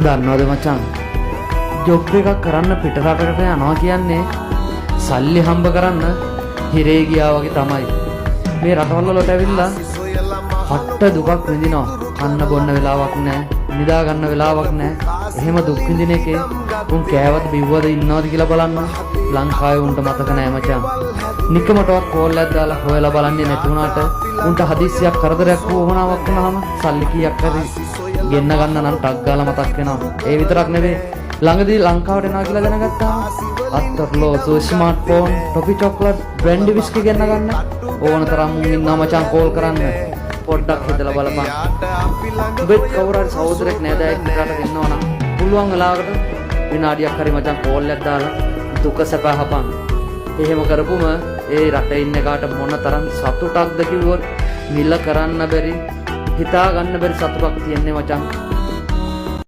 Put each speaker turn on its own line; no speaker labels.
දන්නවද මචං ජොබ් එකක් කරන්න පිටරටකට යනවා කියන්නේ සල්ලි හම්බ කරන්න හිරේ ගියා වගේ තමයි. මේ රටවල් වලට ඇවිල්ලා හට්ට දුකක් විඳිනවා. කන්න බොන්න වෙලාවක් නැහැ, නිදා ගන්න වෙලාවක් නැහැ. එහෙම දුක් විඳින එකේ උන් කෑවද බිව්වද ඉන්නවද කියලා බලන්න ලංකාවේ උන්ට මතක නැහැ මචං. නිකමටවත් කෝල් එකක් දාලා හොයලා බලන්නේ නැති වුණාට උන්ට හදිස්සියක් කරදරයක් වුණාවක් වුණාම සල්ලි කීයක් හරි ගෙන්න ගන්න නම් ටක් ගාලා මතක් වෙනවා. ඒ විතරක් නෙවෙයි ළඟදී ලංකාවට එනවා කියලා දැනගත්තාම අත්තරලෝ ස්මාර්ට්ෆෝන්, ටොපි චොක්ලට්, බ්‍රැන්ඩි විස්කි ගෙන්න ගන්න ඕන තරම් මුන් ඉන්නවා මචං කෝල් කරන්න. පොඩ්ඩක් හිතලා බලපන්. ඔබත් කවුරු හරි සහෝදරෙක් නෑදෑයෙක් රටට එනවා නම් පුළුවන් වෙලාවකට විනාඩියක් හරි මචං කෝල් එකක් දාලා දුක සැපහපන්. එහෙම කරපුම ඒ රටේ ඉන්න කාට මොන තරම් සතුටක්ද කිව්වොත් මිල කරන්න බැරි, හිතා ගන්න බැරි සතුටක් තියෙන්නේ මචං.